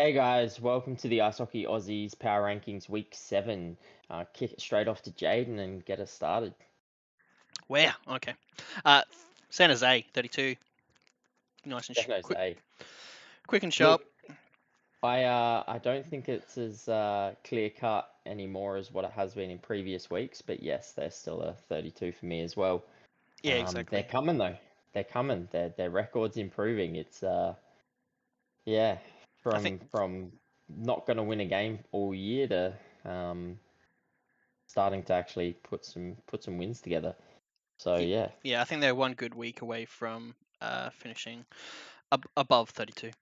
Hey guys, welcome to the Ice Hockey Aussies Power Rankings Week 7. Kick it straight off to Jaden and get us started. Wow. Okay. Uh, San Jose, 32. Nice and San quick, Jose. quick and sharp. Look, I don't think it's as clear cut anymore as what it has been in previous weeks, but yes, they're still a 32 for me as well. Yeah, They're exactly. coming though. They're coming. Their record's improving. It's yeah, I think. from not going to win a game all year to starting to actually put some wins together. So yeah. Yeah, I think they're one good week away from finishing above 32.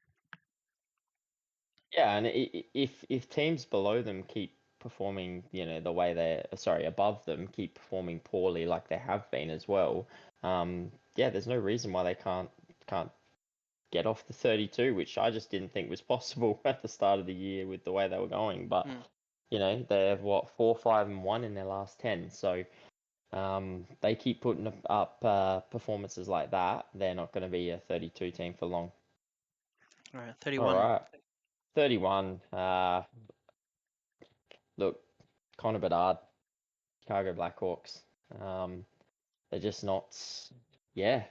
Yeah, and if teams below them keep performing, the way above them keep performing poorly like they have been as well, yeah, there's no reason why they can't get off the 32, which I just didn't think was possible at the start of the year with the way they were going. But Mm. they have what 4, 5, and 1 in their last 10, so they keep putting up performances like that. They're not going to be a 32 team for long. All right, All 31. right, 31. Look, Connor Bedard, Chicago Blackhawks. Um, they're just not, yeah,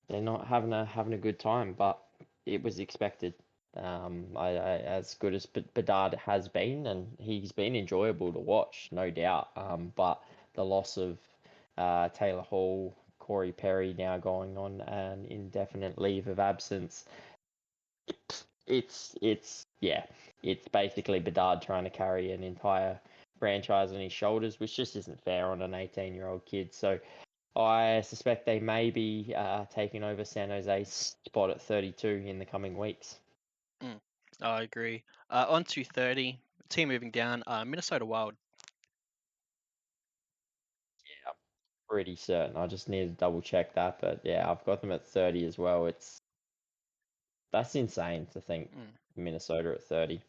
they're not having a good time, but it was expected. As good as Bedard has been, and he's been enjoyable to watch, no doubt. But the loss of Taylor Hall, Corey Perry now going on an indefinite leave of absence. It's basically Bedard trying to carry an entire franchise on his shoulders, which just isn't fair on an 18-year-old kid. So I suspect they may be taking over San Jose's spot at 32 in the coming weeks. Mm. I agree. On to 30. Team moving down. Minnesota Wild. Yeah, I'm pretty certain. I just need to double check that, but yeah, I've got them at 30 as well. That's insane to think Mm. Minnesota at 30.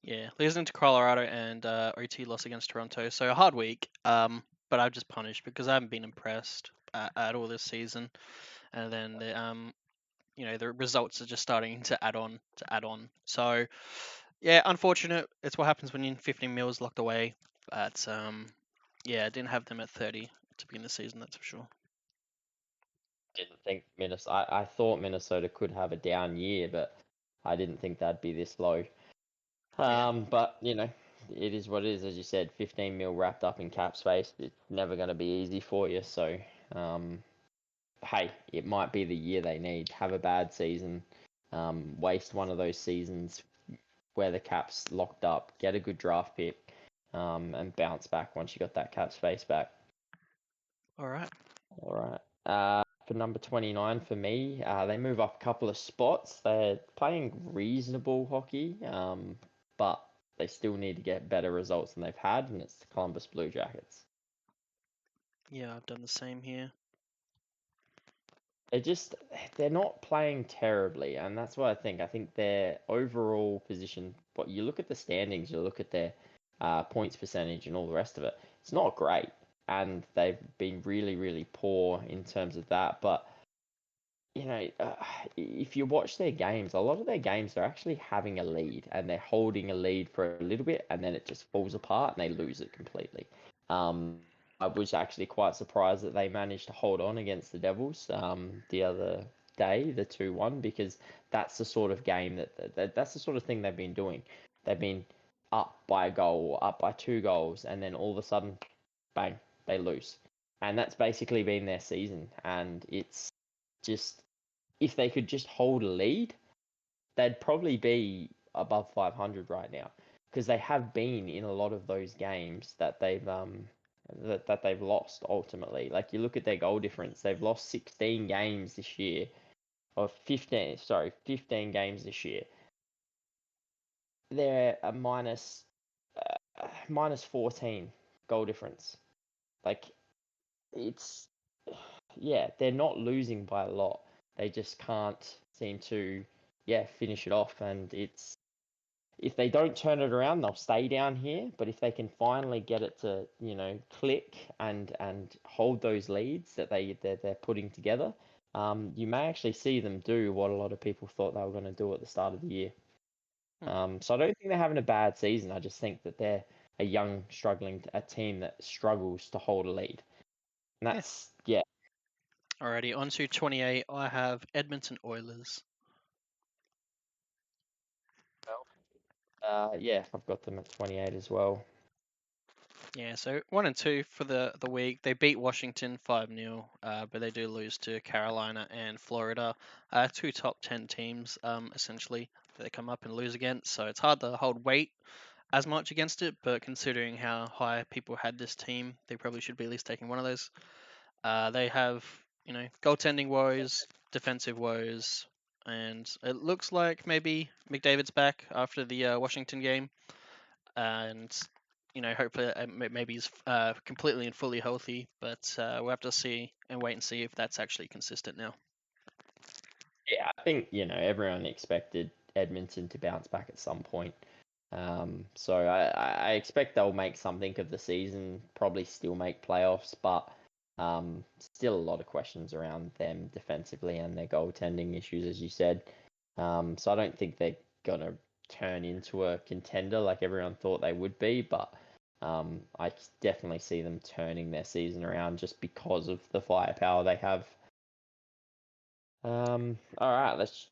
Yeah, losing to Colorado and OT loss against Toronto. So a hard week. But I've just punished because I haven't been impressed at all this season. And then the results are just starting to add on. So yeah, unfortunate. It's what happens when you're 15 mils locked away. But yeah, I didn't have them at 30 to begin the season. That's for sure. Didn't think Minnesota. I thought Minnesota could have a down year, but I didn't think that'd be this low. Yeah, But it is what it is. As you said, 15 mil wrapped up in cap space. It's never going to be easy for you. So, um, hey, it might be the year they need. Have a bad season, waste one of those seasons where the cap's locked up, get a good draft pick, and bounce back once you got that cap space back. all right. All right. For number 29 for me, they move up a couple of spots. They're playing reasonable hockey, but they still need to get better results than they've had, and it's the Columbus Blue Jackets. Yeah, I've done the same here. They're just they're not playing terribly, and that's what I think. I think their overall position, but you look at the standings, you look at their points percentage and all the rest of it, it's not great, and they've been really, really poor in terms of that. But if you watch their games, a lot of their games they're actually having a lead and they're holding a lead for a little bit and then it just falls apart and they lose it completely. I was actually quite surprised that they managed to hold on against the Devils the other day, the 2-1, because that's the sort of game that's the sort of thing they've been doing. They've been up by a goal, up by 2 goals, and then all of a sudden, bang, they lose. And that's basically been their season. And it's just if they could just hold a lead, they'd probably be above 500 right now because they have been in a lot of those games that they've lost ultimately. Like you look at their goal difference, they've lost 16 games this year, or 15, sorry, 15 games this year. They're a minus 14 goal difference. Like it's yeah, they're not losing by a lot. They just can't seem to, yeah, finish it off. And it's if they don't turn it around, they'll stay down here. But if they can finally get it to, click and hold those leads that they're putting together, you may actually see them do what a lot of people thought they were going to do at the start of the year. So I don't think they're having a bad season. I just think that they're a young, a team that struggles to hold a lead. And Yeah. yeah. Alrighty, on to 28. I have Edmonton Oilers. Yeah, I've got them at 28 as well. Yeah, so 1 and 2 for the week. They beat Washington 5-0, but they do lose to Carolina and Florida. Two top 10 teams, essentially, that they come up and lose against. So it's hard to hold weight as much against it, but considering how high people had this team, they probably should be at least taking one of those. They have, goaltending woes, defensive woes, and it looks like maybe McDavid's back after the Washington game, and hopefully maybe he's completely and fully healthy. But we'll have to see and wait and see if that's actually consistent now. Yeah, I think, everyone expected Edmonton to bounce back at some point. So I expect they'll make something of the season, probably still make playoffs, but still a lot of questions around them defensively and their goaltending issues, as you said. So I don't think they're gonna turn into a contender like everyone thought they would be, but I definitely see them turning their season around just because of the firepower they have. All right, let's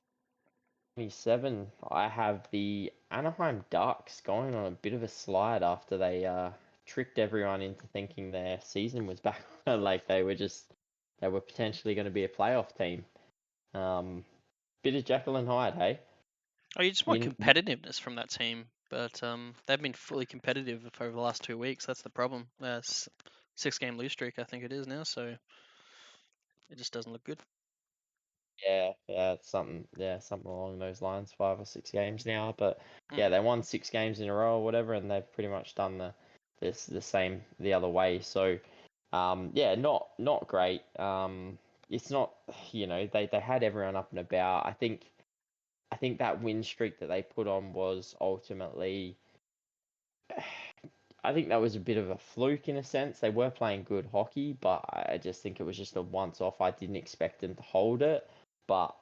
27. I have the Anaheim Ducks going on a bit of a slide after they tricked everyone into thinking their season was back, like they were potentially going to be a playoff team. Bit of Jekyll and Hyde, hey? Oh, you just want competitiveness from that team, but they've been fully competitive over the last 2 weeks. That's the problem. 6-game lose streak, I think it is now, so it just doesn't look good. Yeah, it's something along those lines, 5 or 6 games now. But Mm. yeah, they won 6 games in a row or whatever, and they've pretty much done the same the other way. So, yeah, not great. It's not, they had everyone up and about. I think that win streak that they put on was ultimately, I think that was a bit of a fluke in a sense. They were playing good hockey, but I just think it was just a once off. I didn't expect them to hold it, but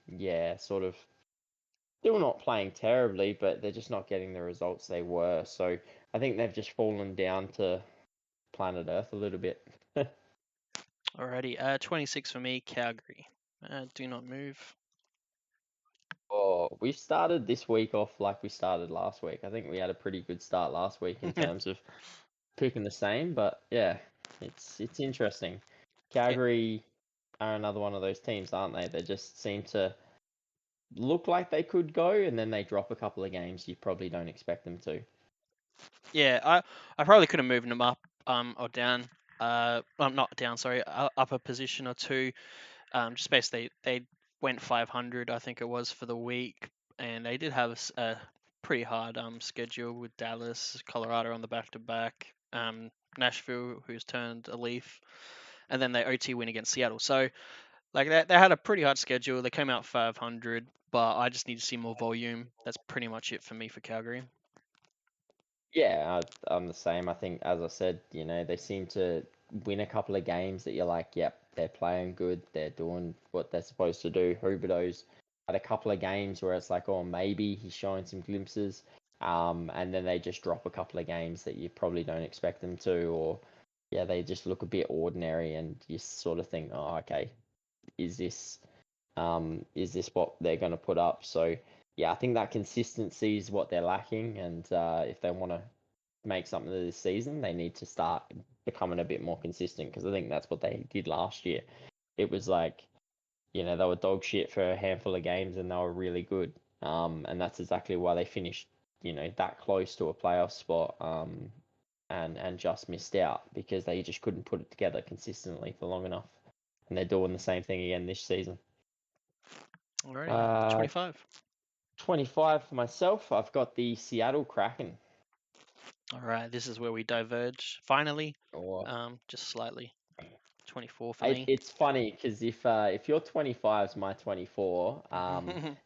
yeah, sort of still not playing terribly, but they're just not getting the results they were. So I think they've just fallen down to planet Earth a little bit. Alrighty, 26 for me, Calgary. Do not move. Oh, we started this week off like we started last week. I think we had a pretty good start last week in terms of picking the same, but yeah, it's interesting. Calgary are another one of those teams, aren't they? They just seem to look like they could go, and then they drop a couple of games you probably don't expect them to. Yeah, I probably could have moved them up or down. Not down, sorry, up a position or two. Just basically they went 500, I think it was, for the week, and they did have a pretty hard schedule with Dallas, Colorado on the back to back, Nashville, who's turned a leaf, and then they OT win against Seattle. So like they had a pretty hard schedule. They came out 500, but I just need to see more volume. That's pretty much it for me for Calgary. Yeah, I'm the same. I think, as I said, they seem to win a couple of games that you're like, yep, they're playing good, they're doing what they're supposed to do. Huberdeau's had a couple of games where it's like, oh, maybe he's showing some glimpses, and then they just drop a couple of games that you probably don't expect them to, or yeah, they just look a bit ordinary, and you sort of think, oh, okay, is this what they're going to put up? So yeah, I think that consistency is what they're lacking, and if they want to make something of this season, they need to start becoming a bit more consistent, because I think that's what they did last year. It was like, they were dog shit for a handful of games and they were really good. And that's exactly why they finished, that close to a playoff spot, and just missed out because they just couldn't put it together consistently for long enough. And they're doing the same thing again this season. Alrighty, Uh, 25. 25 for myself. I've got the Seattle Kraken. All right, this is where we diverge finally, Or just slightly. 24 for me. It's funny because if your 25 is my 24,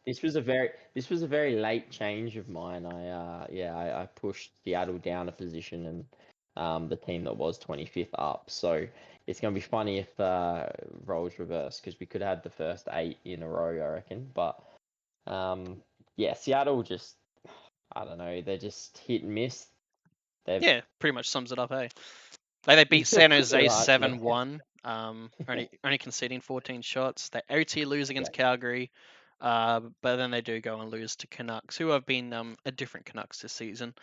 this was a very late change of mine. I pushed Seattle down a position, and the team that was 25th up. So it's gonna be funny if roles reverse, because we could have the first 8 in a row, I reckon. But yeah, Seattle just, I don't know, they're just hit and miss. They've Yeah, pretty much sums it up, hey. Like they beat San pretty Jose much, yeah. 7-1, only conceding 14 shots. They OT lose Yeah. against Calgary, but then they do go and lose to Canucks, who have been a different Canucks this season.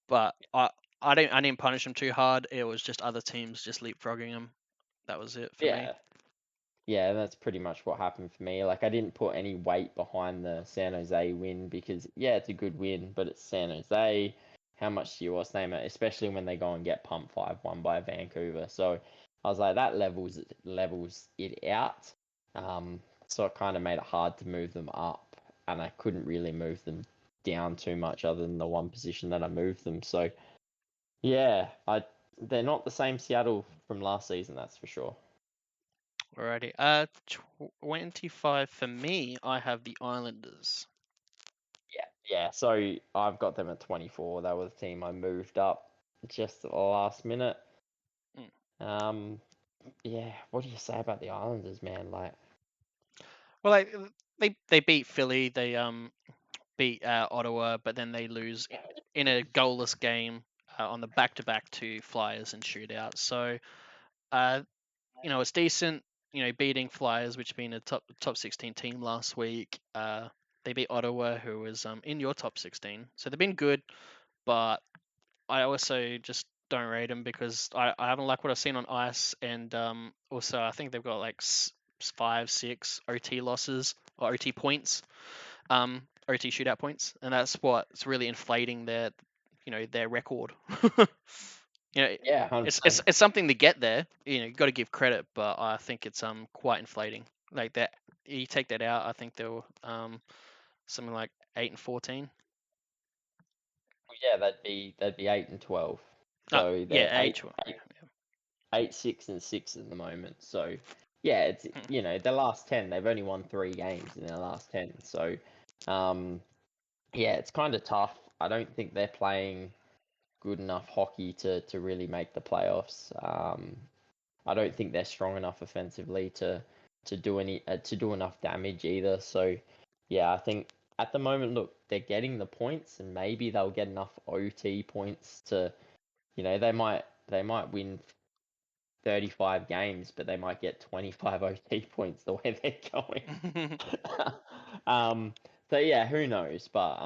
But I didn't punish them too hard. It was just other teams just leapfrogging them. That was it for me. Yeah. Yeah, that's pretty much what happened for me. Like, I didn't put any weight behind the San Jose win because, yeah, it's a good win, but it's San Jose. How much do you what's name it? Especially when they go and get pumped 5-1 by Vancouver. So I was like, that levels it out. So it kind of made it hard to move them up, and I couldn't really move them down too much other than the one position that I moved them. So yeah, they're not the same Seattle from last season, that's for sure. Alrighty. 25 for me. I have the Islanders. Yeah, yeah. So I've got them at 24. They were the team I moved up just at the last minute. Mm. Um, yeah. What do you say about the Islanders, man? Like, Well, they beat Philly. They beat Ottawa, but then they lose in a goalless game on the back-to-back to Flyers and shootout. So, uh, it's decent. Beating Flyers, which been a top 16 team last week. They beat Ottawa, who was in your top 16. So they've been good, but I also just don't rate them because I haven't liked what I've seen on ice, and also I think they've got like 5, 6 OT losses or OT points, OT shootout points, and that's what's really inflating their record. yeah, It's 100%. it's something to get there. You got to give credit, but I think it's quite inflating. Like that, you take that out, I think they were something like 8-14. Yeah, they'd be 8-12. Oh So they're yeah, 8. eight, 8, 6, and 6 at the moment. So yeah, it's Hmm. their last 10. They've only won 3 games in their last 10. So um, yeah, it's kind of tough. I don't think they're playing good enough hockey to really make the playoffs. I don't think they're strong enough offensively to do enough damage either. So yeah, I think at the moment, look, they're getting the points, and maybe they'll get enough OT points to, they might win 35 games, but they might get 25 OT points the way they're going. um, so yeah, who knows? But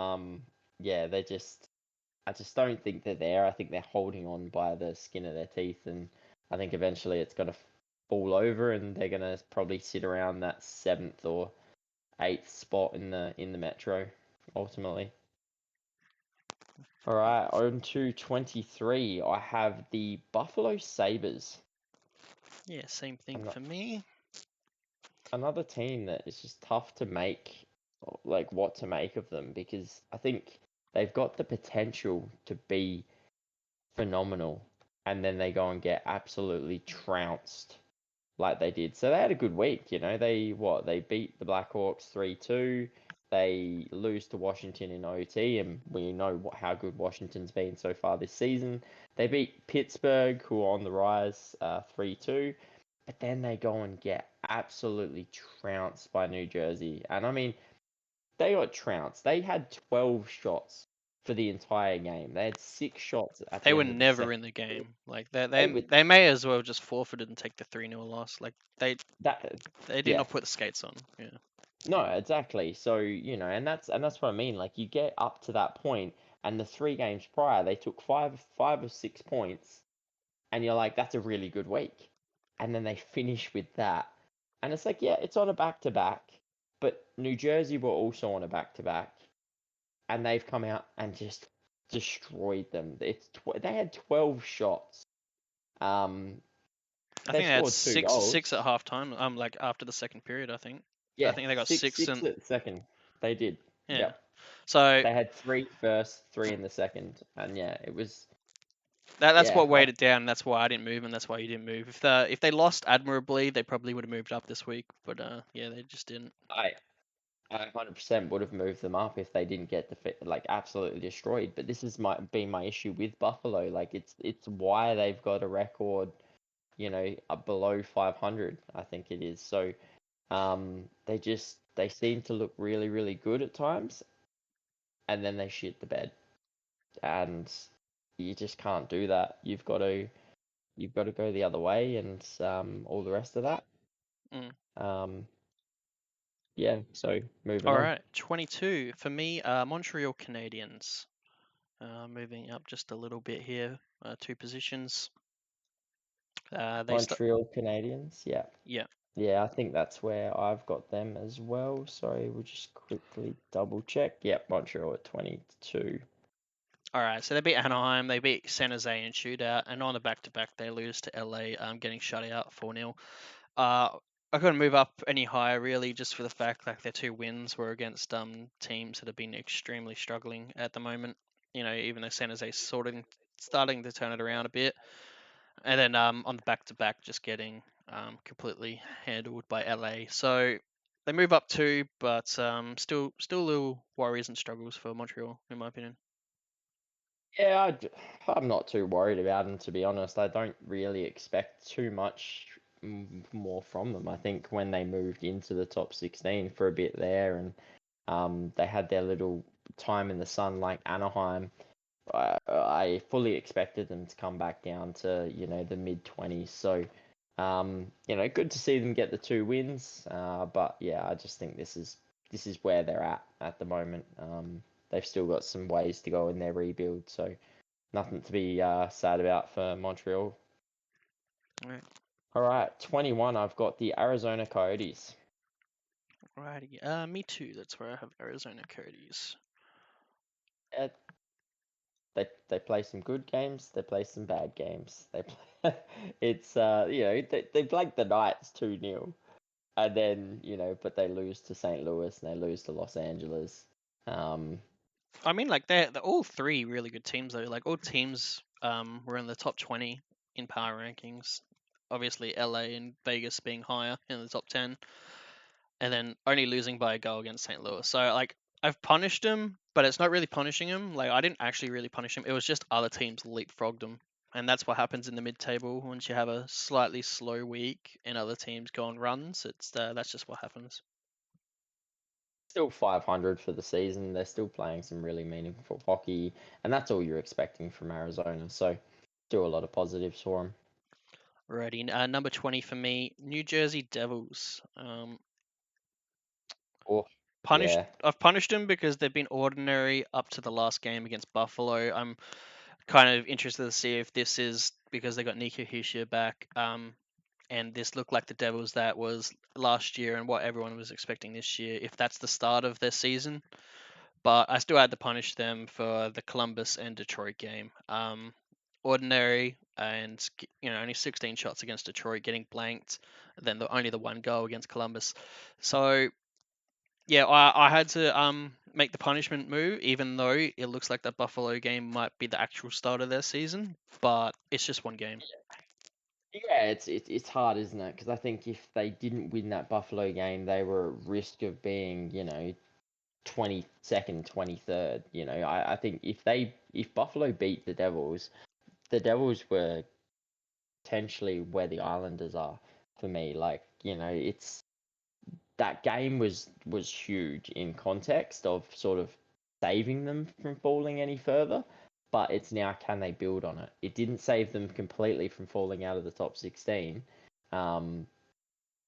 yeah, I just don't think they're there. I think they're holding on by the skin of their teeth, and I think eventually it's going to fall over, and they're going to probably sit around that 7th or 8th spot in the Metro, ultimately. All right, on to 23. I have the Buffalo Sabres. Yeah, same thing Ano- for me. Another team that is just tough to make, like what to make of them, because I think they've got the potential to be phenomenal, and then they go and get absolutely trounced like they did. So they had a good week, they beat the Blackhawks 3-2. They lose to Washington in OT, and we know how good Washington's been so far this season. They beat Pittsburgh, who are on the rise, 3-2. But then they go and get absolutely trounced by New Jersey. And I mean, they got trounced. They had 12 shots for the entire game. They had 6 shots at They the were end of the never second in the period. game. Like they They they would they may as well just forfeited and take the 3-0 loss. Like that they did yeah. not put the skates on. Yeah. No, exactly. So, and that's what I mean. Like, you get up to that point, and the 3 games prior, they took five or 6 points, and you're like, that's a really good week. And then they finish with that. And it's like, yeah, it's on a back to back, but New Jersey were also on a back to back, and they've come out and just destroyed them. They had 12 shots. Um, I they think they had scored two six goals. at halftime. Like after the second period, I think. I Yeah, think they got six six six and at the second. They did. yeah. Yep. So They had three first, three in the second, and yeah, it was that's yeah, what weighed it down. That's why I didn't move, and that's why you didn't move. If they lost admirably, they probably would have moved up this week. But yeah, they just didn't. I 100% would have moved them up if they didn't get like absolutely destroyed. But this is my issue with Buffalo. Like it's why they've got a record, below 500. I think it is. So they seem to look really really good at times, and then they shit the bed, and you just can't do that. You've got to go the other way, and all the rest of that. Mm. Um, yeah. So moving All on. right, 22 for me. Montreal Canadiens. Moving up just a little bit here, 2 positions. They start. Montreal Canadiens. Yeah. Yeah. Yeah, I think that's where I've got them as well. Sorry, we'll just quickly double check. Yep, Montreal at 22. All right, so they beat Anaheim, they beat San Jose in shootout, and on the back-to-back they lose to LA, getting shut out 4-0. I couldn't move up any higher really, just for the fact that their 2 wins were against teams that have been extremely struggling at the moment. Even though San Jose's starting to turn it around a bit, and then on the back-to-back just getting completely handled by LA. So they move up 2, but still little worries and struggles for Montreal in my opinion. Yeah, I'm not too worried about them, to be honest. I don't really expect too much more from them. I think when they moved into the top 16 for a bit there, and they had their little time in the sun like Anaheim, I fully expected them to come back down to, the mid 20s. So, good to see them get the 2 wins. But yeah, I just think this is where they're at the moment. They've still got some ways to go in their rebuild, so nothing to be sad about for Montreal. All right. All right, 21. I've got the Arizona Coyotes. Righty. Me too. That's where I have Arizona Coyotes. Uh, they play some good games. They play some bad games. They play, it's they played the Knights 2-0, and then but they lose to St. Louis and they lose to Los Angeles. Um, I mean, like they're all 3 really good teams though. Like all teams were in the top 20 in power rankings. Obviously, LA and Vegas being higher in the top 10, and then only losing by a goal against St. Louis. So like I've punished them, but it's not really punishing them. Like I didn't actually really punish them. It was just other teams leapfrogged them. And that's what happens in the mid-table once you have a slightly slow week and other teams go on runs. That's just what happens. Still 500 for the season. They're still playing some really meaningful hockey, and that's all you're expecting from Arizona. So, still a lot of positives for them. Alrighty, number 20 for me, New Jersey Devils. Oh, Punished. yeah. I've punished them because they've been ordinary up to the last game against Buffalo. I'm kind of interested to see if this is because they got Nico Hischier back, and this looked like the Devils that was last year and what everyone was expecting this year. If that's the start of their season, but I still had to punish them for the Columbus and Detroit game. Ordinary and only 16 shots against Detroit, getting blanked, then only the 1 goal against Columbus. So yeah, I had to make the punishment move, even though it looks like that Buffalo game might be the actual start of their season, but it's just 1 game. Yeah, it's hard, isn't it? Because I think if they didn't win that Buffalo game, they were at risk of being, 22nd, 23rd. I think if Buffalo beat the Devils were potentially where the Islanders are for me. Like, it's that game was huge in context of sort of saving them from falling any further, but it's now can they build on it? It didn't save them completely from falling out of the top 16. Um,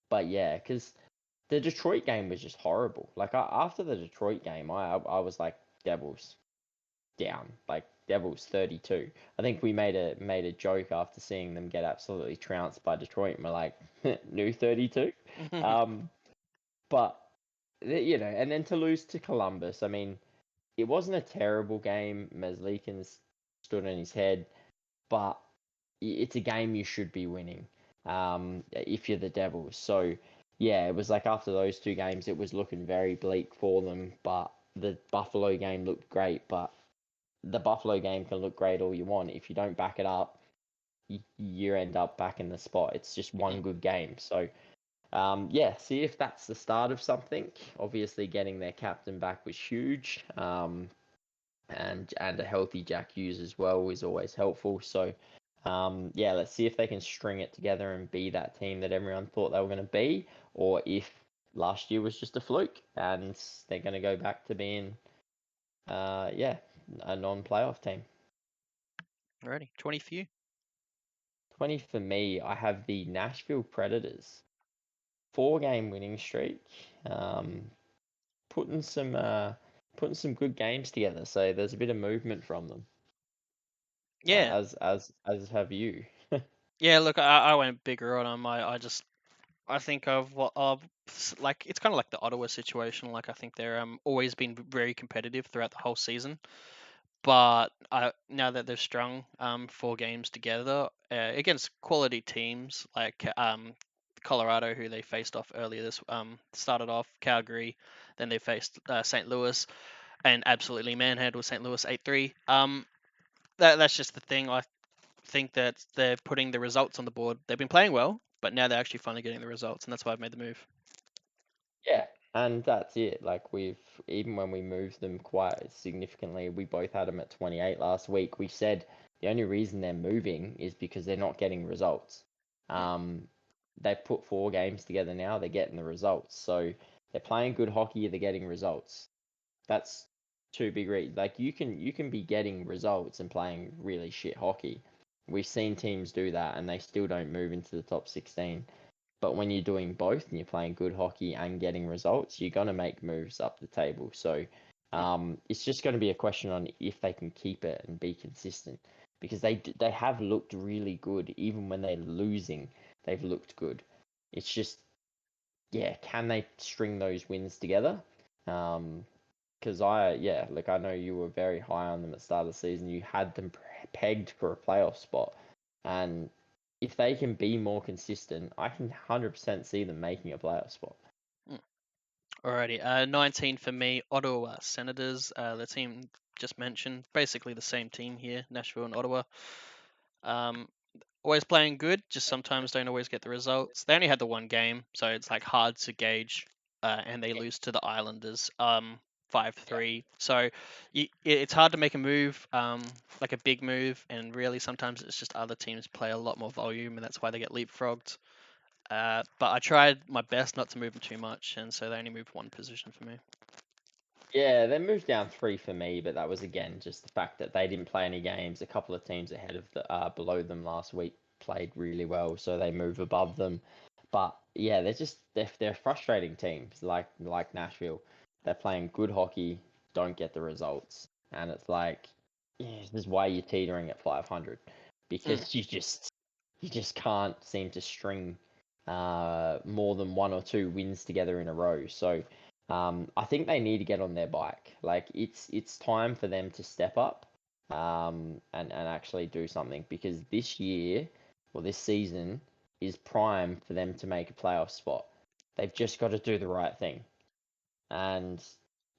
but yeah, because the Detroit game was just horrible. Like after the Detroit game, I was like Devils down, like Devils 32. I think we made a joke after seeing them get absolutely trounced by Detroit, and we're like new 32. Um, but and then to lose to Columbus, I mean, it wasn't a terrible game. Meslikins stood on his head, but it's a game you should be winning if you're the Devils. So, yeah, it was like after those 2 games, it was looking very bleak for them. But the Buffalo game looked great. But the Buffalo game can look great all you want. If you don't back it up, you end up back in the spot. It's just one good game. So, yeah, see if that's the start of something. Obviously, getting their captain back was huge, and a healthy Jack Hughes as well is always helpful. So, yeah, let's see if they can string it together and be that team that everyone thought they were going to be, or if last year was just a fluke and they're going to go back to being Yeah, a non-playoff team. Alrighty, 20 for you. 20 for me, I have the Nashville Predators. 4-game winning streak. Um, putting some putting some good games together. So there's a bit of movement from them. Yeah, As have you. yeah. Look, I went bigger on them. I think of what like it's kind of like the Ottawa situation. Like I think they're always been very competitive throughout the whole season. But now that they've strung 4 games together against quality teams like Colorado, who they faced off earlier this started off Calgary, then they faced St. Louis and absolutely manhandled St. Louis 8-3. That's just the thing. I think that they're putting the results on the board. They've been playing well, but now they're actually finally getting the results, and that's why I've made the move. Yeah, and that's it. Like we've even when we moved them quite significantly, we both had them at 28 last week. We said the only reason they're moving is because they're not getting results. Mm. Um, they've put 4 games together now. They're getting the results. So they're playing good hockey. They're getting results. That's two big like you can be getting results and playing really shit hockey. We've seen teams do that and they still don't move into the top 16. But when you're doing both and you're playing good hockey and getting results, you're gonna make moves up the table. So Mm. it's just going to be a question on if they can keep it and be consistent because they have looked really good even when they're losing. They've looked good. It's just yeah, can they string those wins together? Because look, I know you were very high on them at the start of the season. You had them pegged for a playoff spot, and if they can be more consistent, I can 100% see them making a playoff spot. Mm. Alrighty, 19 for me. Ottawa Senators, the team just mentioned, basically the same team here, Nashville and Ottawa. Um, always playing good, just sometimes don't always get the results. They only had the 1 game, so it's like hard to gauge. And they lose to the Islanders, 5-3. So it's hard to make a move, like a big move, and really sometimes it's just other teams play a lot more volume, and that's why they get leapfrogged. But I tried my best not to move them too much, and so they only moved 1 position for me. Yeah, they moved down 3 for me, but that was again just the fact that they didn't play any games. A couple of teams ahead of the below them last week played really well, so they move above them. But yeah, they're frustrating teams like Nashville. They're playing good hockey, don't get the results, and it's like, yeah, this is why you're teetering at 500 Mm. because you just can't seem to string more than 1 or 2 wins together in a row. So. I think they need to get on their bike. Like it's time for them to step up, and actually do something because this year or this season is prime for them to make a playoff spot. They've just got to do the right thing, and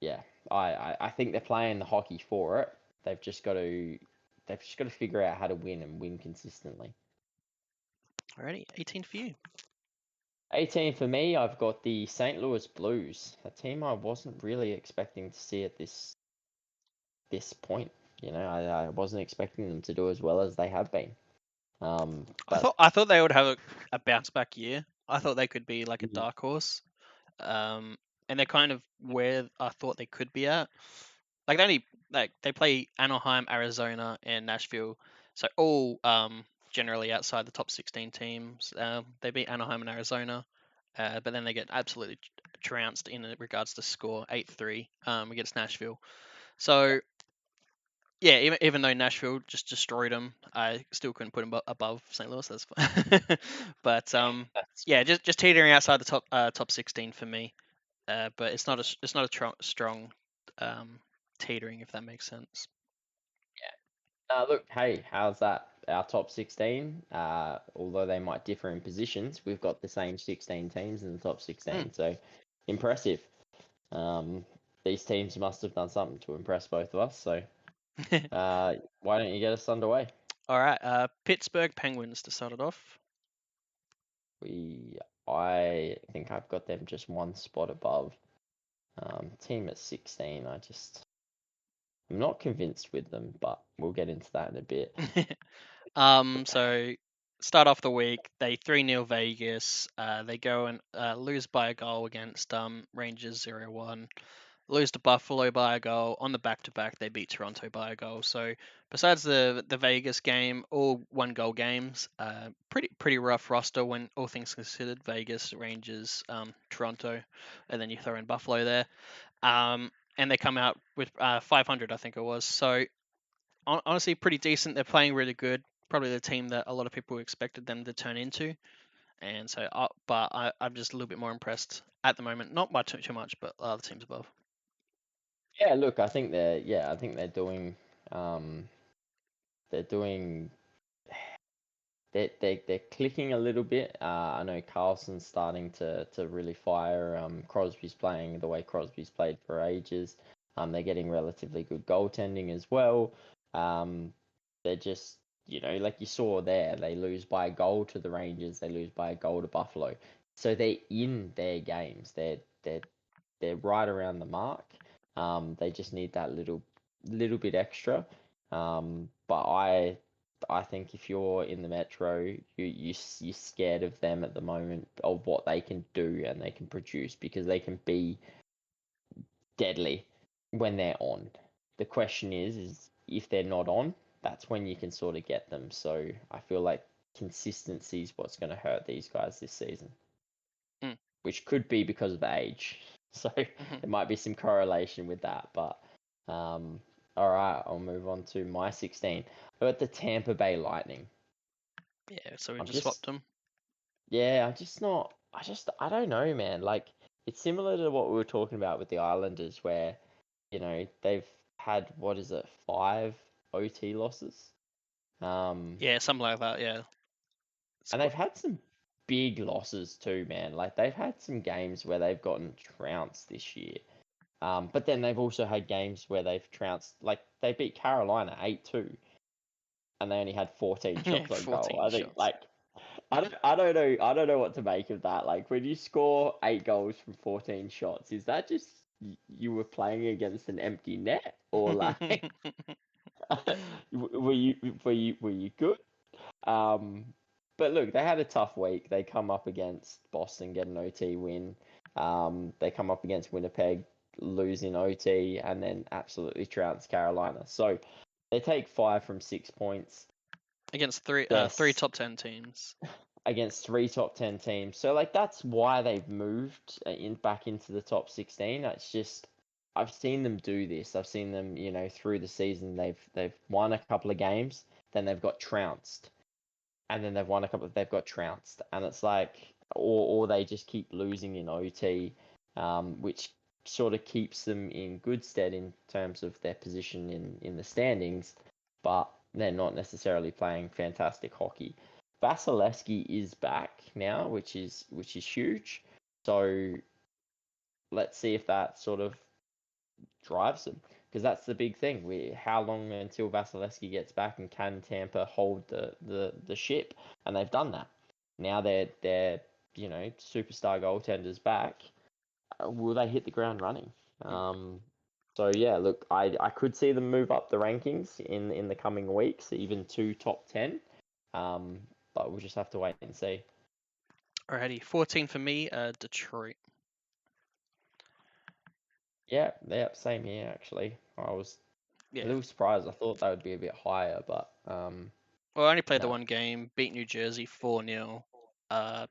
yeah, I think they're playing the hockey for it. They've just got to they've just got to figure out how to win and win consistently. Alrighty, 18 for you. 18 for me, I've got the St. Louis Blues, a team I wasn't really expecting to see at this point. I wasn't expecting them to do as well as they have been. But I thought they would have a bounce back year. I thought they could be like a mm, dark horse. Um, and they're kind of where I thought they could be at. Like they play Anaheim, Arizona, and Nashville, so all generally outside the top 16 teams. They beat Anaheim and Arizona, but then they get absolutely trounced in regards to score 8-3 against Nashville. So yeah, even though Nashville just destroyed them, I still couldn't put them above St. Louis. That's fine. But that's yeah, just teetering outside the top 16 for me. But it's not a strong um, teetering, if that makes sense. look, hey, how's that? Our top 16, although they might differ in positions, we've got the same 16 teams in the top Mm. 16. So impressive. Um, these teams must have done something to impress both of us. So why don't you get us underway? All right, Pittsburgh Penguins to start it off. We, I think I've got them just one spot above. Team at 16, I'm not convinced with them, but we'll get into that in a bit. So start off the week, they 3-0 Vegas. They go and lose by a goal against Rangers 0-1. lose to Buffalo by a goal. On the back-to-back, they beat Toronto by a goal. So besides the Vegas game, all one-goal games. Pretty rough roster when all things considered. Vegas, Rangers, Toronto, and then you throw in Buffalo there. And they come out with 500, I think it was. So honestly, pretty decent. They're playing really good. Probably the team that a lot of people expected them to turn into. And so, I'm just a little bit more impressed at the moment. Not by too much, but other teams above. Yeah, look, I think um, they're doing they're clicking a little bit. I know Carlson's starting to really fire. Crosby's playing the way Crosby's played for ages. They're getting relatively good goaltending as well. They're just, like you saw there, they lose by a goal to the Rangers, they lose by a goal to Buffalo. So they're in their games. They're right around the mark. They just need that little bit extra. But I think if you're in the Metro, you're scared of them at the moment of what they can do and they can produce because they can be deadly when they're on. The question is if they're not on, that's when you can sort of get them. So I feel like consistency is what's going to hurt these guys this season, Mm. which could be because of age. So there might be some correlation with that. But all right, I'll move on to my 16. But at the Tampa Bay Lightning. Yeah, so we I'm just just swapped them. Yeah, I'm just not. I don't know, man. Like, it's similar to what we were talking about with the Islanders, where, they've had, what is it, 5 OT losses? Um, Yeah, something like that. Yeah, it's and quite. they've had some big losses too, man. Like, they've had some games where they've gotten trounced this year. But then they've also had games where they've trounced, like, they beat Carolina 8-2, and they only had 14 Yeah, shots on goal. 14 I think, shots. like, I don't know what to make of that. Like when you score 8 goals from 14 shots, is that just you were playing against an empty net, or like were you good? Um, but look, they had a tough week. They come up against Boston, get an OT win. They come up against Winnipeg, lose in OT, and then absolutely trounce Carolina. So they take 5 from 6 points. Against They're three top 10 teams. against 3 top 10 teams. So like that's why they've moved back into the top 16. It's just I've seen them do this. I've seen them, through the season they've won a couple of games, then they've got trounced, and then they've got trounced, and it's like or they just keep losing in OT, which sort of keeps them in good stead in terms of their position in the standings, but they're not necessarily playing fantastic hockey. Vasilevsky is back now, which is huge. So let's see if that sort of drives them, because that's the big thing. How long until Vasilevsky gets back, and can Tampa hold the ship? And they've done that. Now they're superstar goaltenders back. Will they hit the ground running? So yeah, look, I could see them move up the rankings in the coming weeks, even to top 10. Um, but we'll just have to wait and see. Alrighty, 14 for me. Detroit. Yeah, same here actually. I was a Yeah. little surprised. I thought that would be a bit higher, but Well, I only played the no, one game. Beat New Jersey 4-0. Uh,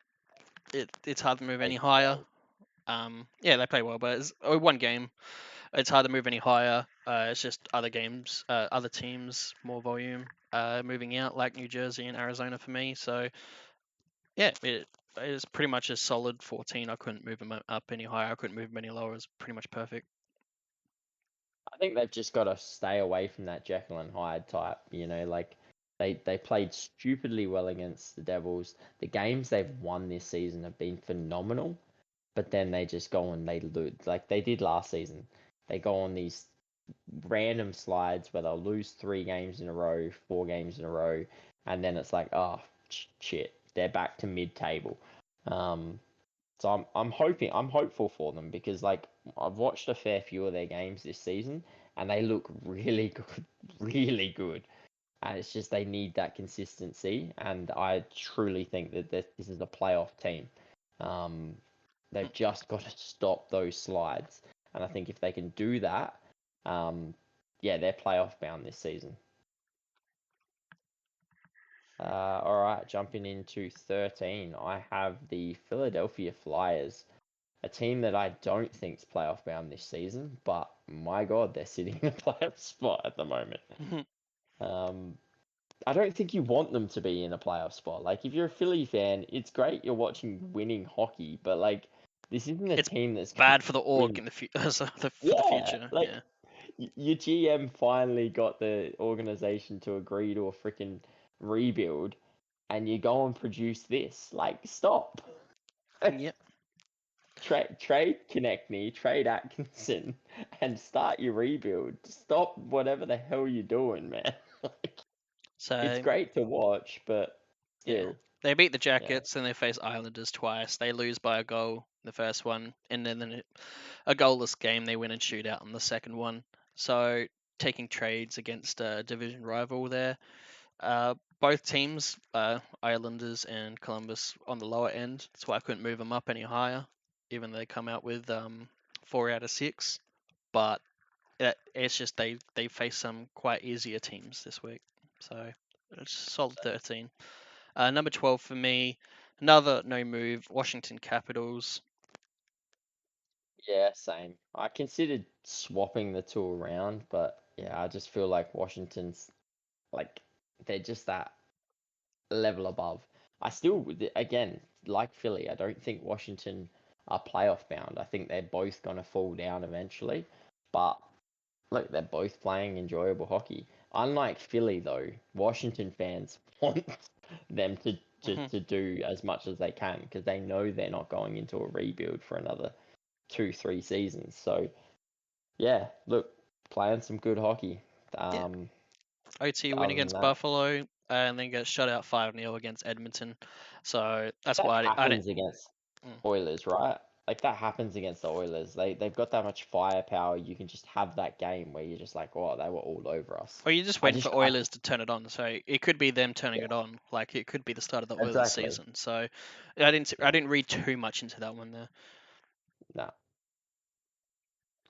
it's hard to move they any play higher. well. Yeah, they play well, but it's one game. It's hard to move any higher. It's just other games, other teams, more volume, moving out like New Jersey and Arizona for me. So yeah, it is pretty much a solid 14. I couldn't move them up any higher. I couldn't move them any lower. It's pretty much perfect. I think they've just got to stay away from that Jekyll and Hyde type. Like they played stupidly well against the Devils. The games they've won this season have been phenomenal, but then they just go and they lose like they did last season. They go on these random slides where they'll lose 3 games in a row, 4 games in a row, and then it's like, oh shit, they're back to mid-table. Um, so I'm hopeful for them, because like I've watched a fair few of their games this season, and they look really good, really good. And it's just they need that consistency, and I truly think that this is a playoff team. Um, they've just got to stop those slides. And I think if they can do that, yeah, they're playoff bound this season. All right, jumping into 13, I have the Philadelphia Flyers, a team that I don't think's playoff bound this season, but my God, they're sitting in a playoff spot at the moment. Um, I don't think you want them to be in a playoff spot. Like, if you're a Philly fan, it's great you're watching winning hockey, but like, this isn't a It's team that's going to bad for the org win. in the for the Yeah, future. like Yeah. your GM finally got the organization to agree to a freaking rebuild, and you go and produce this. Like, stop. Yep. Trade Konechny, trade Atkinson, and start your rebuild. Stop whatever the hell you're doing, man. Like, it's So great to watch, but yeah, still, they beat the yeah. Jackets and they face Islanders twice. They lose by a goal the first one, and then a goalless game. They win in shootout on the second one. So taking trades against a division rival there. Both teams, Islanders and Columbus, on the lower end. That's why I couldn't move them up any higher, even though they come out with 4 out of 6. But it's just they face some quite easier teams this week. So it's solid 13. Number 12 for me, another no move, Washington Capitals. Yeah, same. I considered swapping the two around, but yeah, I just feel like Washington's like they're just that level above. I still, again, like Philly, I don't think Washington are playoff bound. I think they're both going to fall down eventually. But look, they're both playing enjoyable hockey. Unlike Philly, though, Washington fans want them Mhm. to do as much as they can because they know they're not going into a rebuild for another 2, 3 seasons. So, yeah, look, playing some good hockey. Yeah, Um, OT win Other than against that, Buffalo, and then get shut out 5-0 against Edmonton. So that's that why I didn't. happens against Mm. Oilers, right? Like that happens against the Oilers. They've got that much firepower. You can just have that game where you're just like, oh, they were all over us. Or you just I waiting just, for I, Oilers to turn it on. So it could be them turning yeah, it on. Like it could be the start of the Oilers exactly. season. So I Yeah, didn't read too much into that one there. no.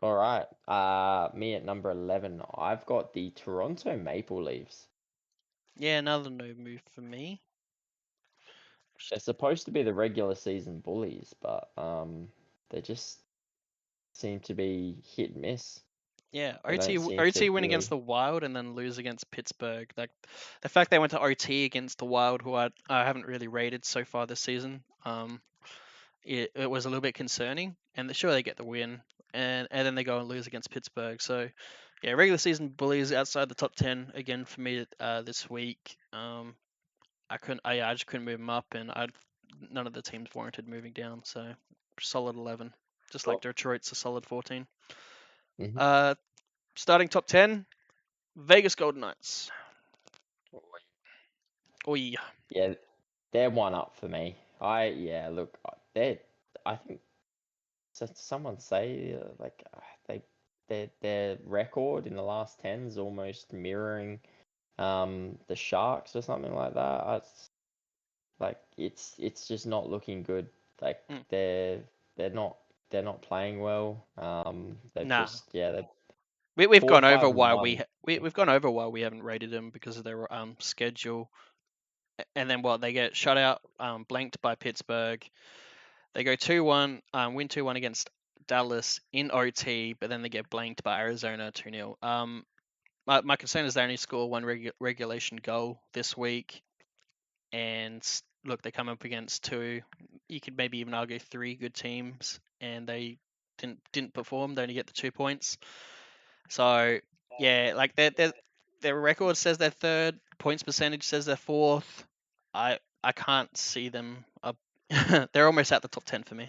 All right. Me at number 11, I've got the Toronto Maple Leafs. Yeah, another no move for me. They're supposed to be the regular season bullies, but they just seem to be hit and miss. Yeah, They don't seem to OT win against really. the Wild and then lose against Pittsburgh. Like the fact they went to OT against the Wild, who I haven't really rated so far this season. It was a little bit concerning, and sure they get the win, and then they go and lose against Pittsburgh. So yeah, regular season bullies outside the top 10 again for me this week. I just couldn't move them up, and none of the teams warranted moving down. So solid 11, just like Sure. Detroit's a solid 14. Hmm. Uh, Starting top 10. Vegas Golden Knights. Oh yeah. Yeah, they're one up for me. Yeah, look, they're. I think someone say like their record in the last 10 is almost mirroring the Sharks or something like that. Like it's just not looking good. Like Mm. they're not they're not playing well. They've Nah. just yeah they're We've four, gone over five, and why one. we've gone over why we haven't rated them because of their schedule. And then what they get shut out, blanked by Pittsburgh. They go 2-1, win 2-1 against Dallas in OT, but then they get blanked by Arizona 2-0. My concern is they only score one regulation goal this week, and look, they come up against two. You could maybe even argue three good teams, and they didn't perform. They only get the 2 points. So yeah, like their record says they're third, points percentage says they're fourth. I can't see them up. They're almost at the top 10 for me.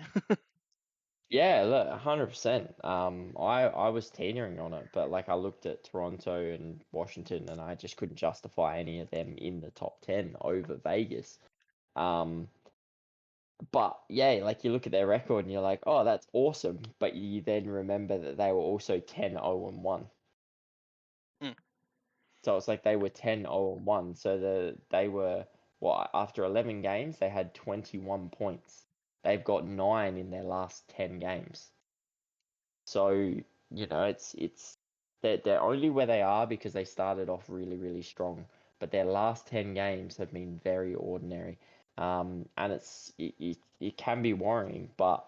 Yeah, look, 100%. I was teetering on it, but like I looked at Toronto and Washington, and I just couldn't justify any of them in the top 10 over Vegas. Um, but yeah, like you look at their record and you're like, oh, that's awesome. But you then remember that they were also 10-0-1. Mm. So it's like they were 10-0-1. So they were what after 11 games they had 21 points. They've got 9 in their last 10 games. So, it's they're only where they are because they started off really, really strong. But their last 10 games have been very ordinary. And it can be worrying, but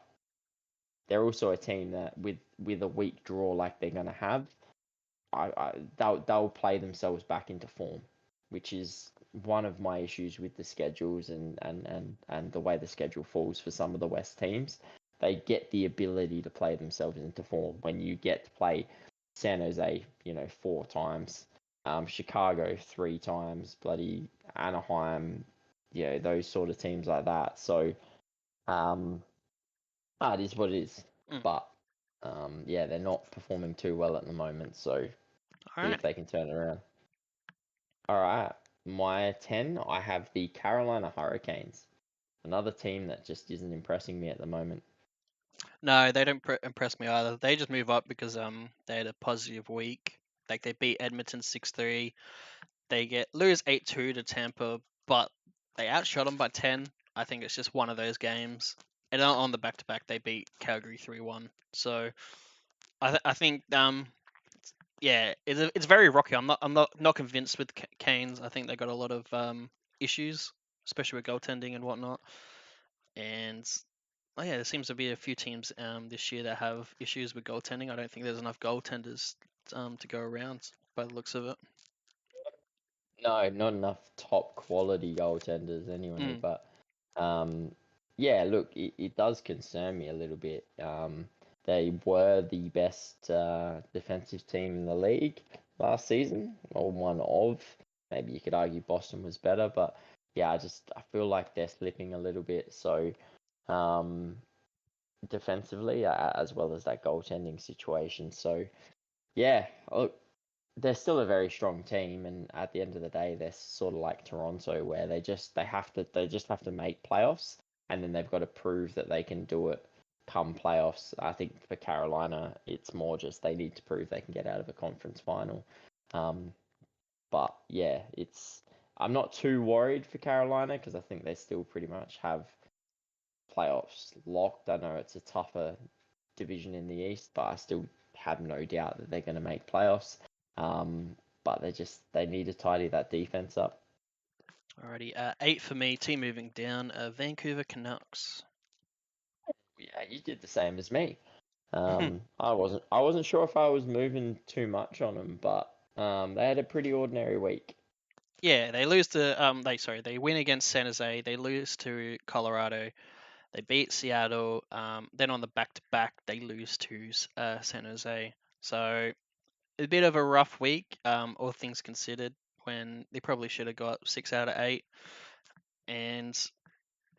they're also a team that with a weak draw like they're gonna have, they'll play themselves back into form, which is one of my issues with the schedules and the way the schedule falls for some of the West teams. They get the ability to play themselves into form when you get to play San Jose, 4 times, Chicago 3 times, bloody Anaheim, those sort of teams like that. So, um, it is what it is. Mm. But yeah, they're not performing too well at the moment. So All see right. if they can turn it around. All right, my 10, I have the Carolina Hurricanes, another team that just isn't impressing me at the moment. No, they don't impress me either. They just move up because they had a positive week. Like they beat Edmonton 6-3. They lose 8-2 to Tampa, but they outshot them by 10. I think it's just one of those games. And on the back to back, they beat Calgary 3-1. So I think yeah, it's very rocky. I'm not convinced with Canes. I think they got a lot of issues, especially with goaltending and whatnot. And oh yeah, there seems to be a few teams this year that have issues with goaltending. I don't think there's enough goaltenders to go around by the looks of it. No, not enough top quality goaltenders anyway. Mm. But um, yeah, look, it does concern me a little bit. They were the best defensive team in the league last season, or one of. Maybe you could argue Boston was better, but yeah, I feel like they're slipping a little bit. So um, defensively, as well as that goaltending situation. So yeah, look, they're still a very strong team, and at the end of the day, they're sort of like Toronto, where they just have to make playoffs, and then they've got to prove that they can do it come playoffs. I think for Carolina, it's more just they need to prove they can get out of a conference final. Um, but yeah, I'm not too worried for Carolina because I think they still pretty much have playoffs locked. I know it's a tougher division in the East, but I still have no doubt that they're going to make playoffs. But they need to tidy that defense up. Alrighty, 8 for me. Team moving down. Vancouver Canucks. Yeah, you did the same as me. I wasn't sure if I was moving too much on them, but they had a pretty ordinary week. Yeah, they win against San Jose. They lose to Colorado. They beat Seattle. Then on the back to back, they lose to San Jose. So a bit of a rough week, all things considered. When they probably should have got 6 out of 8. And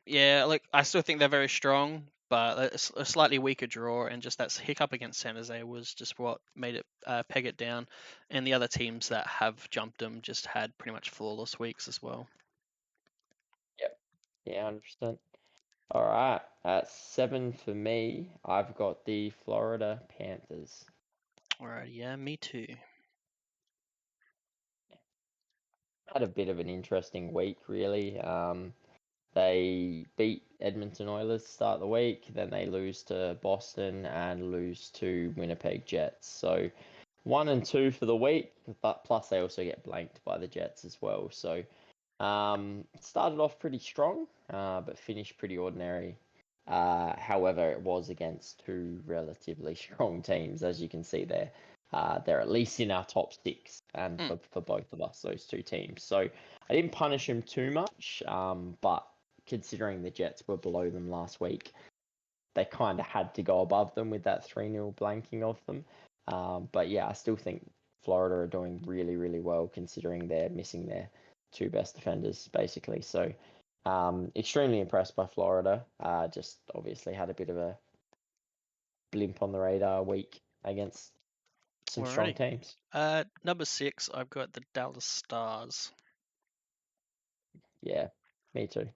yeah, like I still think they're very strong, but a slightly weaker draw, and just that hiccup against San Jose was just what made it peg it down. And the other teams that have jumped them just had pretty much flawless weeks as well. Yep. Yeah, 100%. All right, at 7 for me, I've got the Florida Panthers. Alright, yeah, me too. Had a bit of an interesting week, really. They beat Edmonton Oilers to start the week, then they lose to Boston and lose to Winnipeg Jets. So 1 and 2 for the week, but plus they also get blanked by the Jets as well. So started off pretty strong, but finished pretty ordinary. However, it was against two relatively strong teams, as you can see there. They're at least in our top 6, and Mm. for both of us, those two teams. So I didn't punish them too much, but considering the Jets were below them last week, they kind of had to go above them with that 3-0 blanking of them. But yeah, I still think Florida are doing really, really well considering they're missing their two best defenders, basically. So extremely impressed by Florida. Just obviously had a bit of a blimp on the radar week against some strong Alrighty. teams. Number 6, I've got the Dallas Stars. Yeah, me too.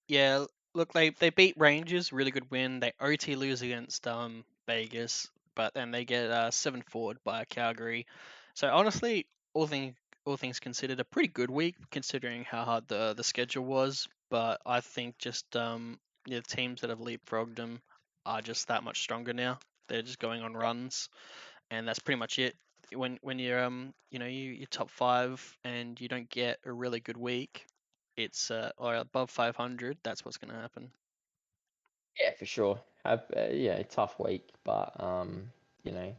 Yeah, look, they beat Rangers, really good win. They OT lose against Vegas, but then they get 7 forward by Calgary. So honestly, all things considered, a pretty good week considering how hard the schedule was. But I think just the teams that have leapfrogged them are just that much stronger now. They're just going on runs, and that's pretty much it. When you're you're top 5 and you don't get a really good week, it's or above 500. That's what's going to happen. Yeah, for sure. Have yeah, tough week, but you know,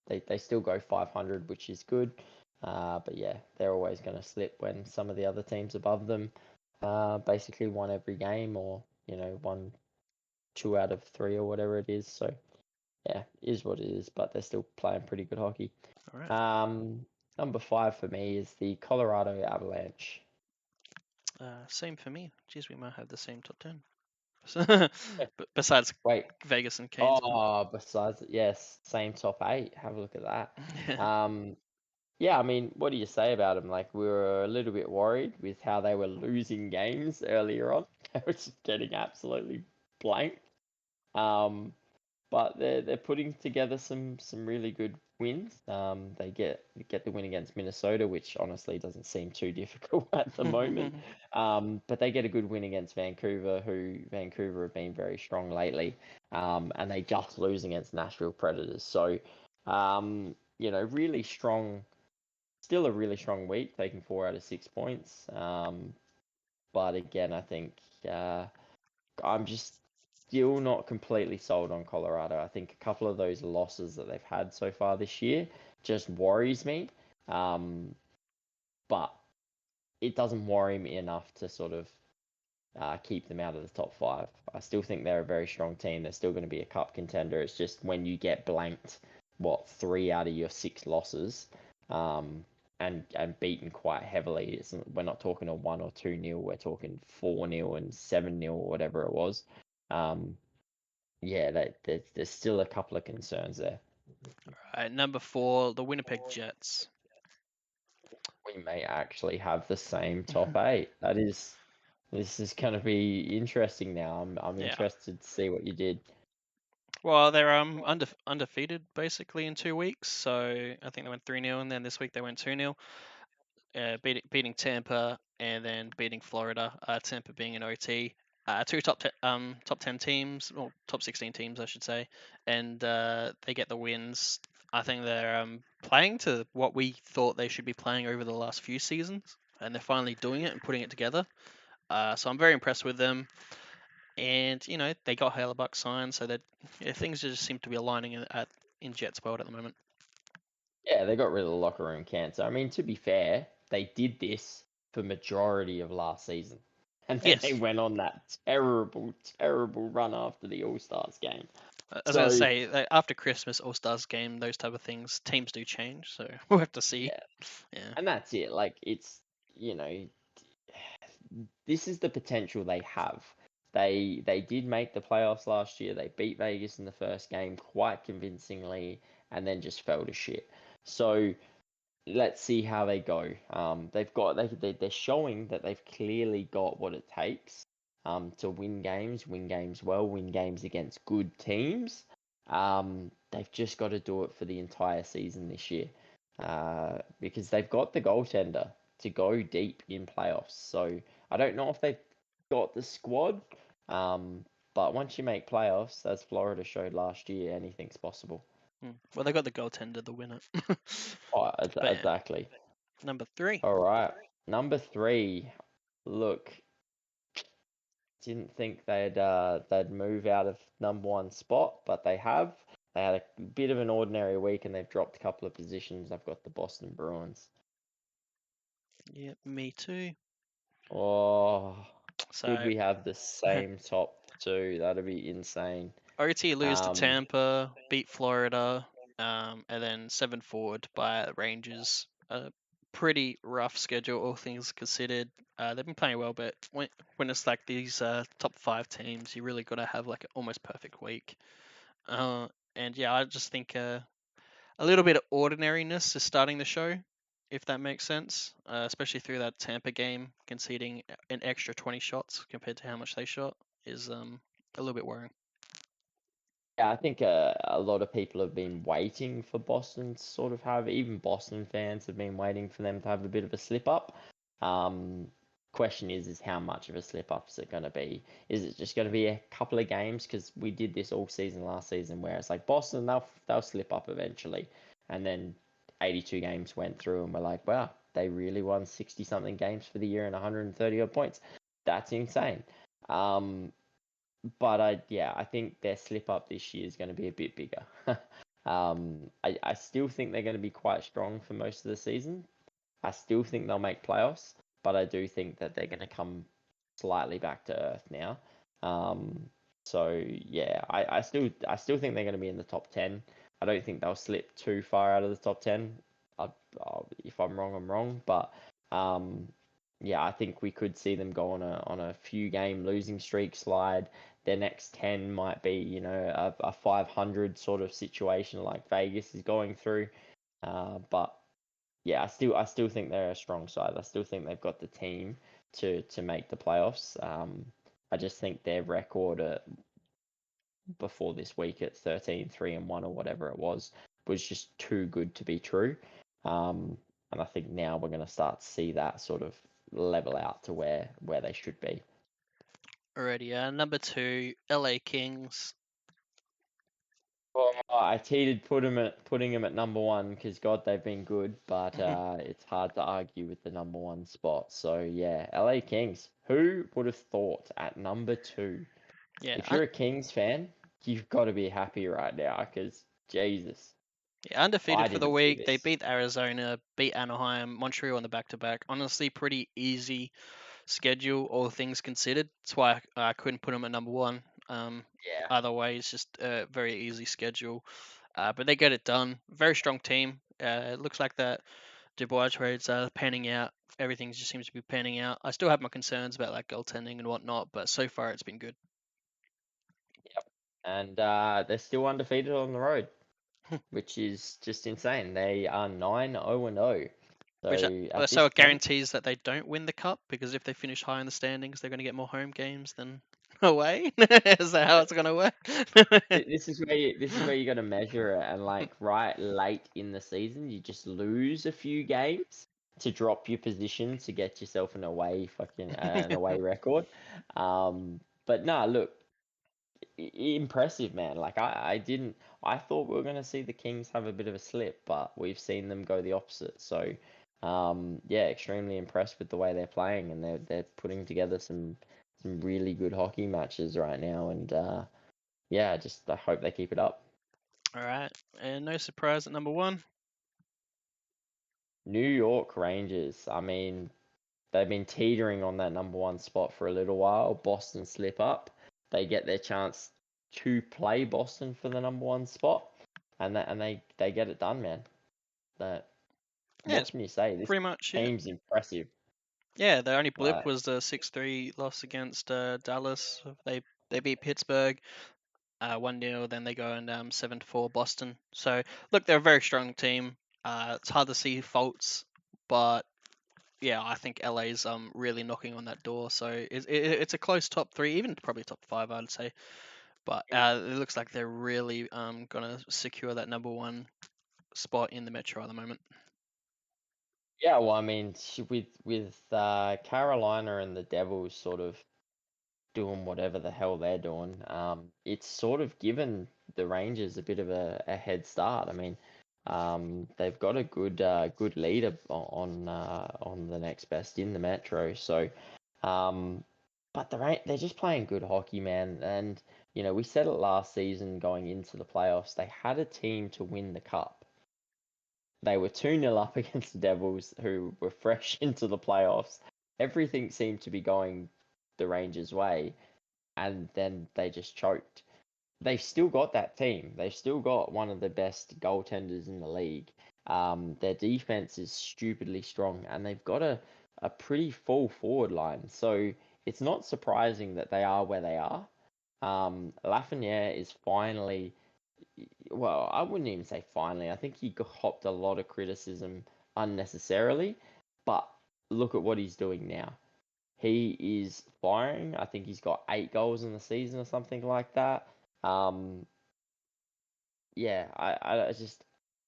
they still go 500, which is good. But yeah, they're always going to slip when some of the other teams above them basically won every game, or won 2 out of 3 or whatever it is. So yeah, is what it is. But they're still playing pretty good hockey. All right. Number 5 for me is the Colorado Avalanche. Same for me. Jeez, we might have the same top 10. But besides Wait, Vegas and Canes. besides, yes, same top 8. Have a look at that. Yeah, I mean, what do you say about them? Like, we were a little bit worried with how they were losing games earlier on. They were just getting absolutely blanked. But they're putting together some really good wins. They get the win against Minnesota, which honestly doesn't seem too difficult at the moment. But they get a good win against Vancouver, who Vancouver have been very strong lately. And they just lose against Nashville Predators. So, really strong. Still a really strong week, taking 4 out of 6 points. But again, I think I'm just still not completely sold on Colorado. I think a couple of those losses that they've had so far this year just worries me. But it doesn't worry me enough to sort of keep them out of the top 5. I still think they're a very strong team. They're still going to be a cup contender. It's just when you get blanked, 3 out of your 6 losses, and beaten quite heavily. We're not talking a 1 or 2-0. We're talking 4-0 and 7-0 or whatever it was. Yeah, there's still a couple of concerns there. All right, number 4, the Winnipeg Jets. We may actually have the same top 8. This is going to be interesting now. I'm Yeah. interested to see what you did. Well, they're undefeated basically in 2 weeks. So I think they went 3-0, and then this week they went 2-0. Beating Tampa and then beating Florida. Tampa being an OT. Two top 10 teams, or top 16 teams, I should say, and they get the wins. I think they're playing to what we thought they should be playing over the last few seasons, and they're finally doing it and putting it together. So I'm very impressed with them. And they got Hellebuck signed, so that things just seem to be aligning in Jets world at the moment. Yeah, they got rid of the locker room cancer. I mean, to be fair, they did this for majority of last season. And then they Yes, went on that terrible, terrible run after the All-Stars game. I was gonna So, say after Christmas All Stars game, those type of things, teams do change. So we'll have to see. yeah. Yeah. And that's it. Like, it's, this is the potential they have. They did make the playoffs last year. They beat Vegas in the first game quite convincingly, and then just fell to shit. So let's see how they go. They're showing that they've clearly got what it takes to win games well, win games against good teams. They've just got to do it for the entire season this year, because they've got the goaltender to go deep in playoffs. So I don't know if they've got the squad, but once you make playoffs, as Florida showed last year, anything's possible. Well, they got the goaltender, the winner. Oh, But yeah, exactly. number 3. All right. Number 3. Look, didn't think they'd move out of number 1 spot, but they have. They had a bit of an ordinary week and they've dropped a couple of positions. I've got the Boston Bruins. Yeah, me too. Oh, could So we have the same top 2? That'd be insane. OT lose to Um, Tampa, beat Florida, and then 7 forward by Rangers. A pretty rough schedule, all things considered. They've been playing well, but when it's like these top 5 teams, you really got to have like an almost perfect week. And yeah, I just think a little bit of ordinariness is starting the show, if that makes sense. Especially through that Tampa game, conceding an extra 20 shots compared to how much they shot is a little bit worrying. Yeah, I think a lot of people have been waiting for Boston to sort of have, even Boston fans have been waiting for them to have a bit of a slip up. Um, question is how much of a slip up is it going to be? Is it just going to be a couple of games? Because we did this all season last season, where it's like Boston, they'll slip up eventually, and then 82 games went through, and we're like, wow, they really won 60 something games for the year and 130 odd points. That's insane. But I think their slip up this year is going to be a bit bigger. I still think they're going to be quite strong for most of the season. I still think they'll make playoffs, but I do think that they're going to come slightly back to earth now. So yeah, I still think they're going to be in the top 10. I don't think they'll slip too far out of the top 10. If I'm wrong, I'm wrong. But yeah, I think we could see them go on a few game losing streak slide. Their next 10 might be, a 500 sort of situation like Vegas is going through. But yeah, I still think they're a strong side. I still think they've got the team to make the playoffs. I just think their record before this week at 13-3-1 or whatever it was just too good to be true. And I think now we're going to start to see that sort of level out to where they should be. Alrighty, number 2, LA Kings. Well, I cheated putting them at number 1 because God, they've been good, but it's hard to argue with the number 1 spot. So yeah, LA Kings. Who would have thought at number 2? Yeah, If you're a Kings fan, you've got to be happy right now because Jesus, I undefeated for the didn't see week. They this. beat Arizona, beat Anaheim, Montreal on the back-to-back. Honestly, pretty easy schedule, all things considered. That's why I couldn't put them at number 1. Yeah. Either way, it's just a very easy schedule. But they get it done. Very strong team. It looks like that Dubois trade's panning out. Everything just seems to be panning out. I still have my concerns about like goaltending and whatnot, but so far it's been good. Yep. And they're still undefeated on the road, which is just insane. They are 9-0-0. Which So at so this it point, guarantees that they don't win the cup because if they finish high in the standings, they're going to get more home games than away. Is that how it's going to work? this is where you got to measure it, and like right late in the season, you just lose a few games to drop your position to get yourself an away record. But no, look, impressive, man. Like I thought we were gonna see the Kings have a bit of a slip, but we've seen them go the opposite. So, yeah, extremely impressed with the way they're playing, and they're putting together some really good hockey matches right now, and yeah, I hope they keep it up. All right, and no surprise at number 1. New York Rangers. I mean, they've been teetering on that number 1 spot for a little while. Boston slip up. They get their chance to play Boston for the number 1 spot, and they get it done, man. That Yeah, what it's can you say? This pretty much it. team's impressive. Yeah, the only blip Like, was the 6-3 loss against Dallas. They beat Pittsburgh 1-0, then they go and 7-4 Boston. So look, they're a very strong team. It's hard to see faults, but yeah, I think LA's really knocking on that door. So it's a close top 3, even probably top 5, I'd say. But it looks like they're really gonna secure that number 1 spot in the Metro at the moment. yeah, well, I mean, with Carolina and the Devils sort of doing whatever the hell they're doing, it's sort of given the Rangers a bit of a head start. I mean, they've got a good leader on the next best in the Metro. So, but they're just playing good hockey, man. And we said it last season going into the playoffs. They had a team to win the cup. They were 2-0 up against the Devils, who were fresh into the playoffs. Everything seemed to be going the Rangers' way, and then they just choked. They've still got that team. They've still got one of the best goaltenders in the league. Their defense is stupidly strong, and they've got a pretty full forward line. So it's not surprising that they are where they are. Lafreniere is finally, well, I wouldn't even say finally. I think he hopped a lot of criticism unnecessarily, but look at what he's doing now. He is firing. I think he's got 8 goals in the season or something like that. Um, yeah, I just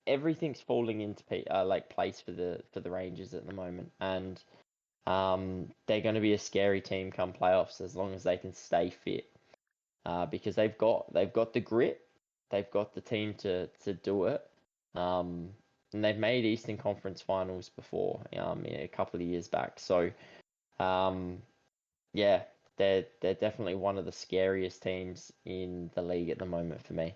everything's falling into like place for the Rangers at the moment, and they're going to be a scary team come playoffs as long as they can stay fit. Because they've got the grit, they've got the team to do it. And they've made Eastern Conference Finals before, a couple of years back. So, yeah, they're definitely one of the scariest teams in the league at the moment for me.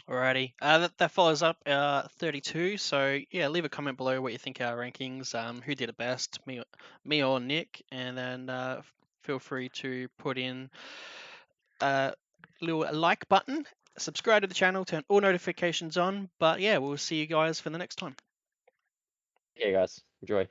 Alrighty. That follows up 32. So yeah, leave a comment below what you think our rankings. Who did it best, me or Nick, and then feel free to put in a little like button, subscribe to the channel, turn all notifications on. But yeah, we'll see you guys for the next time. Okay, guys, enjoy.